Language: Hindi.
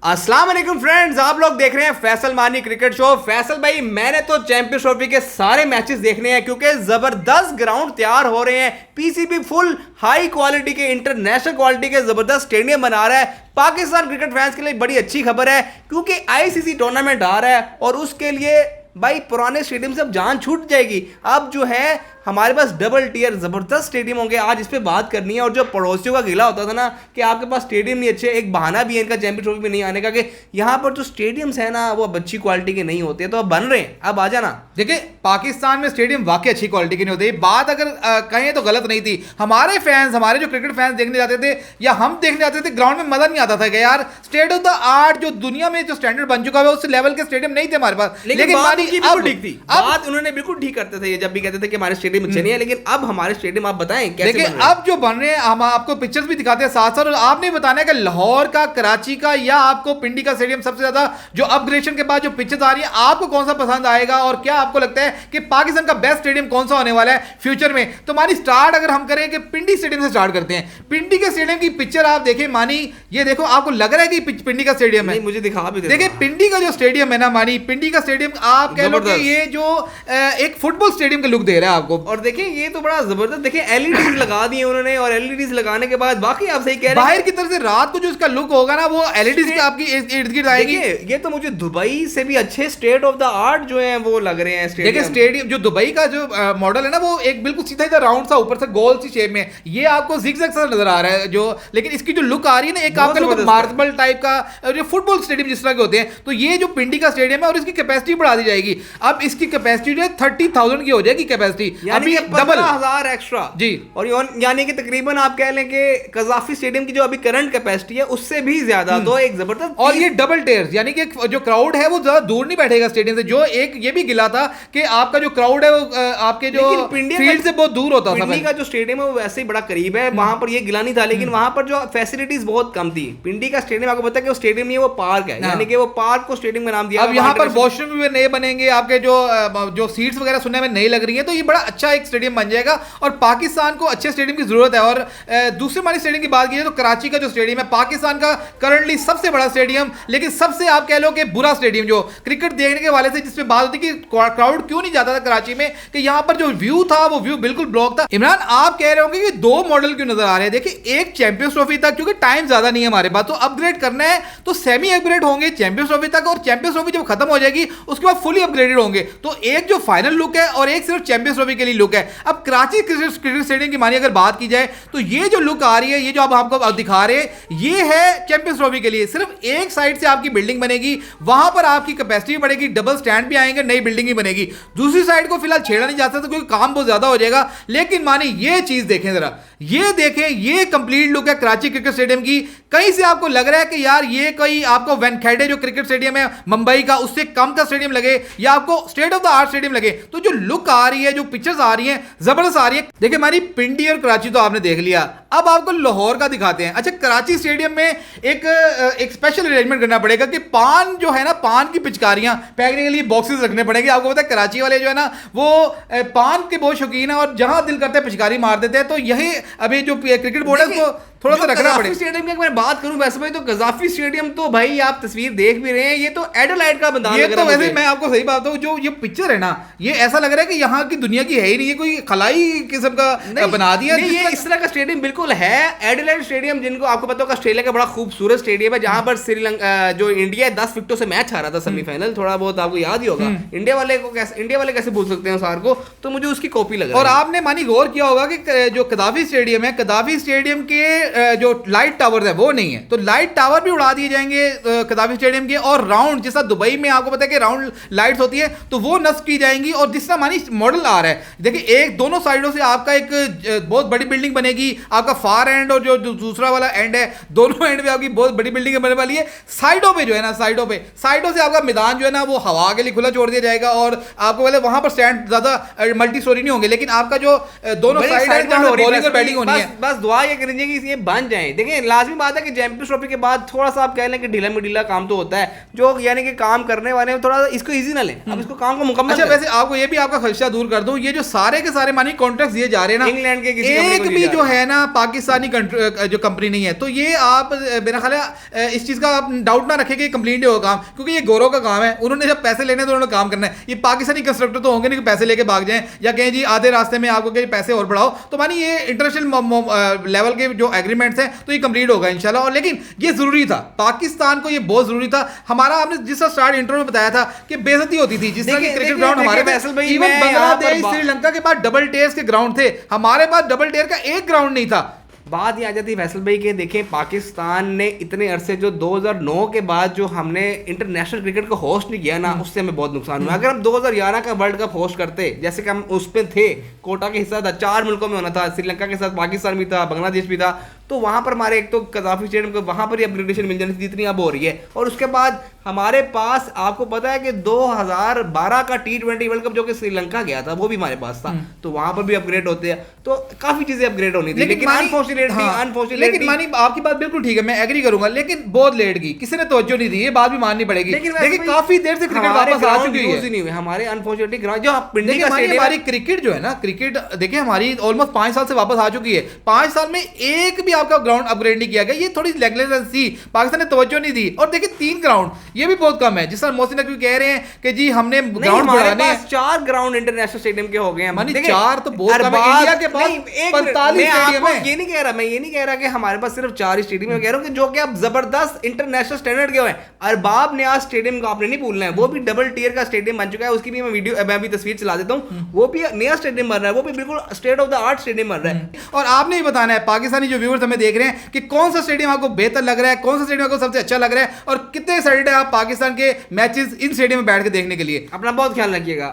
अस्सलाम वालेकुम फ्रेंड्स, आप लोग देख रहे हैं फैसल मानी क्रिकेट शो। फैसल भाई, मैंने तो चैंपियंस ट्रॉफी के सारे मैचेस देखने हैं क्योंकि जबरदस्त ग्राउंड तैयार हो रहे हैं। पीसीबी फुल हाई क्वालिटी के इंटरनेशनल क्वालिटी के जबरदस्त स्टेडियम बना रहा है। पाकिस्तान क्रिकेट फैंस के लिए बड़ी अच्छी खबर है क्योंकि आईसीसी टूर्नामेंट आ रहा है और उसके लिए भाई पुराने स्टेडियम से अब जान छूट जाएगी। अब जो है हमारे पास डबल टियर जबरदस्त स्टेडियम होंगे। आज इस पे बात करनी है। और जो पड़ोसियों का गिला होता था ना कि आपके पास स्टेडियम नहीं अच्छे, एक बहाना भी है इनका चैंपियंस ट्रॉफी में नहीं आने का कि यहाँ पर जो स्टेडियम्स है ना वो अब अच्छी क्वालिटी के नहीं होते, तो अब बन रहे हैं, अब आ जाना। देखिए, पाकिस्तान में स्टेडियम वाकई अच्छी क्वालिटी के नहीं होते। बात अगर कहें तो गलत नहीं थी। हमारे फैंस, हमारे जो क्रिकेट फैंस देखने जाते थे या हम देखने जाते थे, ग्राउंड में मजा नहीं आता था कि यार स्टेट ऑफ द आर्ट जो दुनिया में जो स्टैंडर्ड बन चुका है उस लेवल के स्टेडियम नहीं थे हमारे पास। लेकिन बात बिल्कुल ठीक थी। बात उन्होंने बिल्कुल ठीक करते थे जब भी कहते थे कि हमारे स्टेडियम अच्छे नहीं है। लेकिन अब हमारे स्टेडियम आप बताएं कैसे देखिए अब जो बन रहे हैं, हम आपको पिक्चर्स भी दिखाते हैं साथ साथ। और आपने बताना है कि लाहौर का, कराची का या आपको पिंडी का स्टेडियम सबसे ज्यादा जो अपग्रेडेशन के बाद जो पिक्चर्स आ रही है, आपको कौन सा पसंद आएगा और क्या आपको लगता है कि पाकिस्तान का बेस्ट स्टेडियम कौन सा होने वाला है फ्यूचर में? तो मानी स्टार्ट अगर हम करें कि पिंडी स्टेडियम से स्टार्ट करते हैं। पिंडी के स्टेडियम की पिक्चर आप देखें मानी, ये देखो, आपको लग रहा है कि पिंडी का स्टेडियम है? मुझे दिखा भी देखिए पिंडी का जो स्टेडियम है ना मानी, पिंडी का स्टेडियम आप कह लो कि ये जो एक फुटबॉल स्टेडियम का लुक दे रहा है आपको। और देखिए ये तो बड़ा जबरदस्त, देखिए एलईडीज लगा दी है उन्होंने और एलईडीज लगाने के बाद बाकी आप सही कह रहे हैं, बाहर की तरफ से रात को जो इसका लुक होगा ना वो एलईडीज की आपकी इर्द गिर्द आएगी। ये तो मुझे दुबई से भी अच्छे स्टेट ऑफ द आर्ट जो है वो लग रहे हैं स्टेडियम। देखिए स्टेडियम जो दुबई का जो मॉडल है ना वो एक बिल्कुल सीधा सीधा राउंड सा ऊपर से गोल सी शेप में, ये आपको जिगजैग सा नजर आ रहा है जो, लेकिन इसकी जो लुक आ रही है ना एक आपका लुक मार्बल टाइप का, जो फुटबॉल स्टेडियम जिस तरह के होते हैं। तो ये जो पिंडी का स्टेडियम है और इसकी कैपेसिटी बढ़ा दी जाएगी। अब इसकी कैपेसिटी जो है 30,000 की हो जाएगी कैपेसिटी, यानी डबल 15,000 एक्स्ट्रा जी। और यानी कि तकरीबन आप कह लें कि कजाफी स्टेडियम की जो अभी करंट कैपेसिटी है उससे भी ज्यादा। तो एक जबरदस्त, और ये डबल टेयर्स यानी कि जो क्राउड है वो ज्यादा दूर नहीं बैठेगा स्टेडियम से। जो एक ये भी गिला था कि आपका जो क्राउड है वो आपके जो फील्ड से बहुत दूर होता था। पिंडी का जो स्टेडियम है वो वैसे ही बड़ा करीब है, वहां पर ये गिला नहीं था। लेकिन वहां पर जो फैसिलिटीज बहुत कम थी। पिंडी का स्टेडियम आपको पता है कि वो स्टेडियम नहीं है, वो पार्क है, यानी कि वो पार्क को स्टेडियम का नाम दिया। अब यहाँ पर वॉशरूम भी नए बनेंगे, आपके जो सीट्स वगैरह सुनने में नई लग रही है, तो ये बड़ा अच्छा एक स्टेडियम बन जाएगा। और पाकिस्तान को अच्छे स्टेडियम की जरूरत है। और दूसरे मानी स्टेडियम की बात की तो कराची का जो स्टेडियम है पाकिस्तान का करंटली सबसे बड़ा स्टेडियम, लेकिन सबसे आप कह लो कि बुरा स्टेडियम जो क्रिकेट देखने के वाले से जिसपे बात होती कि क्राउड क्यों नहीं जाता था कराची में, कि यहाँ पर जो व्यू था वो व्यू बिल्कुल ब्लॉक था। इमरान, आप कह रहे होंगे कि दो मॉडल क्यों नजर आ रहे हैं? देखिए एक चैंपियंस ट्रॉफी तक, क्योंकि टाइम ज्यादा नहीं है हमारे पास, तो अपग्रेड करना है तो सेमी अपग्रेड होंगे चैंपियंस ट्रॉफी तक, और चैंपियंस ट्रॉफी जब खत्म हो जाएगी उसके बाद फुली अपग्रेडेड होंगे। तो एक जो फाइनल लुक है और एक सिर्फ चैंपियंस ट्रॉफी के लिए लुक है। अब कराची क्रिकेट स्टेडियम की मानी अगर बात की जाए तो ये जो लुक आ रही है, ये जो आप आपको दिखा रहे हैं, ये है चैंपियंस ट्रॉफी के लिए। सिर्फ एक साइड से आपकी बिल्डिंग बनेगी, वहां पर आपकी कैपेसिटी बढ़ेगी, डबल स्टैंड भी आएंगे, नई बिल्डिंग ही बनेगी। दूसरी साइड को फिलहाल छेड़ा नहीं जा सकता क्योंकि काम बहुत ज्यादा हो जाएगा। लेकिन मानी ये चीज देखें जरा, ये देखें, ये कंप्लीट लुक है कराची क्रिकेट स्टेडियम की। कहीं से आपको लग रहा है कि यार ये कोई आपको वेनखेड़े जो क्रिकेट स्टेडियम है मुंबई का उससे कम का स्टेडियम लगे या आपको state of the art stadium लगे? तो जो लुक आ रही है, जो पिक्चर्स आ रही हैं, जबरदस्त आ रही है। देखिए हमारी पिंडी और कराची तो आपने देख लिया, अब आपको लाहौर का दिखाते हैं। अच्छा, कराची स्टेडियम में एक स्पेशल अरेंजमेंट करना पड़ेगा कि पान जो है ना, पान की पिचकारियां फेंकने के लिए बॉक्सेस रखने पड़ेंगे। आपको पता है कराची वाले जो है ना वो पान के बहुत शौकीन है और जहां दिल करता है पिचकारी मार देते हैं। तो यही अभी जो क्रिकेट बोर्ड है उसको थोड़ा सा रखना पड़ेगा। स्टेडियम की अगर मैं बात करूं वैसे भाई, तो कजाफी स्टेडियम तो भाई आप तस्वीर देख भी रहे हैं, ये तो एडलाइड का मैदान लग रहा है। वैसे मैं आपको सही बात बताऊं, जो ये पिक्चर है ना, ये ऐसा लग रहा है कि यहाँ की दुनिया की है ही नहीं, ये कोई खलाई किस्म का बना दिया। ये इस तरह का स्टेडियम बिल्कुल है। एडलाइड स्टेडियम, जिनको आपको पता होगा ऑस्ट्रेलिया का बड़ा खूबसूरत स्टेडियम है, जहां पर श्रीलंका जो इंडिया 10 विकेटों से मैच हारा था सेमीफाइनल, थोड़ा बहुत आपको याद ही होगा। इंडिया वाले कैसे भूल सकते हैं सार को? तो मुझे उसकी कॉपी लग रहा है। और आपने मानी गौर किया होगा कि जो कदाफी स्टेडियम है, कदाफी स्टेडियम के जो लाइट टावर है वो नहीं है, तो लाइट टावर भी उड़ा दिए जाएंगे कदाफी स्टेडियम के। और राउंड जैसा दुबई में आपको पता है कि राउंड लाइट्स होती है, तो वो नस्ब की जाएंगी। और जिस तरह मानी मॉडल आ रहा है, देखिए एक दोनों साइडों से आपका एक बहुत बड़ी बिल्डिंग बनेगी, आपका फार एंड और जो दूसरा वाला एंड है, दोनों एंड पे आपकी बहुत बड़ी बिल्डिंग बनने वाली है। साइडों पे जो है ना, साइडों से आपका मैदान जो है ना वो हवा के लिए खुला छोड़ दिया जाएगा। और आपको पहले वहां पर स्टैंड ज्यादा मल्टी स्टोरी नहीं होंगे, लेकिन आपका जो दोनों साइड है जहां बॉलिंग और बैटिंग होनी है, बस दुआ ये करेंगे कि ये बन जाए। देखिए लाजमी बात है कि चैंपियंस ट्रॉफी के बाद थोड़ा सा आप कह लें कि ढीला मिडीला काम तो होता है, जो यानी कि काम करने वाले हैं थोड़ा इसको इजी ना लें, अब इसको काम को मुकम्मल। अच्छा, वैसे आपको ये भी आपका खदशा दूर कर दूं, ये जो सारे के सारे मानी कॉन्ट्रैक्ट दिए जा रहे हैं ना, इंग्लैंड के एक भी जो है ना पाकिस्तानी जो कंपनी नहीं है, तो ये आप मेरा ख्याल है इस चीज़ का आप डाउट ना रखें कि कंप्लीट नहीं होगा काम, क्योंकि ये गौरव का काम है। उन्होंने जब पैसे लेने तो उन्होंने काम करना है। ये पाकिस्तानी कंस्ट्रक्टर तो होंगे नहीं कि पैसे लेके भाग जाएं या कहें जी आधे रास्ते में आपको कहीं पैसे और बढ़ाओ। तो मानी ये इंटरनेशनल लेवल के जो एग्रीमेंट्स हैं तो ये कंप्लीट होगा इंशाल्लाह। और लेकिन ये जरूरी था, पाकिस्तान को ये बहुत जरूरी था। हमारा आपने जिस तरह स्टार्ट इंटरव्यू में बताया था कि बेइज्जती होती थी, जिस तरह के क्रिकेट ग्राउंड हमारे इवन बांग्लादेश श्रीलंका के पास डबल टेयर्स के ग्राउंड थे, हमारे पास डबल टेयर का एक ग्राउंड नहीं था। बात ये आ जाती है फैसल भाई के, देखें पाकिस्तान ने इतने अरसे जो 2009 के बाद जो हमने इंटरनेशनल क्रिकेट को होस्ट नहीं किया ना, उससे हमें बहुत नुकसान हुआ। अगर हम 2011 का वर्ल्ड कप होस्ट करते, जैसे कि हम उस पर थे, कोटा के हिस्सा था, 4 मुल्कों में होना था, श्रीलंका के साथ पाकिस्तान भी था, बांग्लादेश भी था, तो वहां पर हमारे एक तो कजाफी स्टेडियम को वहां पर ही अपग्रेडेशन मिल जानी थी जितनी अब हो रही है। और उसके बाद हमारे पास आपको पता है कि 2012 का T20 वर्ल्ड कप जो कि श्रीलंका गया था वो भी हमारे पास था, तो वहां पर भी अपग्रेड होते हैं, तो काफी चीजें अपग्रेड होनी थी। लेकिन लेकिन मानी आपकी बात बिल्कुल ठीक है, मैं एग्री करूंगा, लेकिन बहुत लेट गई, किसी ने तवज्जो नहीं दी, ये बात भी माननी पड़ेगी। लेकिन काफी देर से क्रिकेट वापस आ चुकी है हमारे अनफॉर्चुनेटली जो हमारी क्रिकेट जो है ना, क्रिकेट देखिए हमारी ऑलमोस्ट 5 साल से वापस आ चुकी है। 5 साल में एक भी आपका ग्राउंड अपग्रेड नहीं किया गया, ये थोड़ी नेगलिजेंस थी, पाकिस्तान ने तवज्जो नहीं दी। और देखिए 3 ग्राउंड ये भी बहुत कम है, जिस तरह मोहसिन नकवी कह रहे हैं कि जी हमने ग्राउंड बढ़ाने हैं। 4 ग्राउंड इंटरनेशनल स्टेडियम के हो गए हैं। मानी 4 तो बहुत कम है, इंडिया के पास 45 स्टेडियम है। ये नहीं कह रहा, मैं ये नहीं कह रहा कि हमारे पास सिर्फ 4 स्टेडियम है, कह रहा हूं कि जो कि अब जबरदस्त इंटरनेशनल स्टैंडर्ड के हैं। अरबाब न्याज स्टेडियम को आपने नहीं भूलना है, वो भी डबल टियर का स्टेडियम बन चुका है। उसकी भी मैं भी तस्वीर चला देता हूं, वो भी नया स्टेडियम बन रहा है, वो भी बिल्कुल state of the art stadium बन रहा है। और आपने ही बताना है, पाकिस्तानी जो व्यूअर्स हमें देख रहे हैं, कि कौन सा स्टेडियम आपको बेहतर लग रहा है, कौन सा स्टेडियम आपको सबसे अच्छा लग रहा है, और कितने एक्साइटेड है आप पाकिस्तान के मैचेस इन स्टेडियम में बैठ के देखने के लिए। अपना बहुत ख्याल रखिएगा।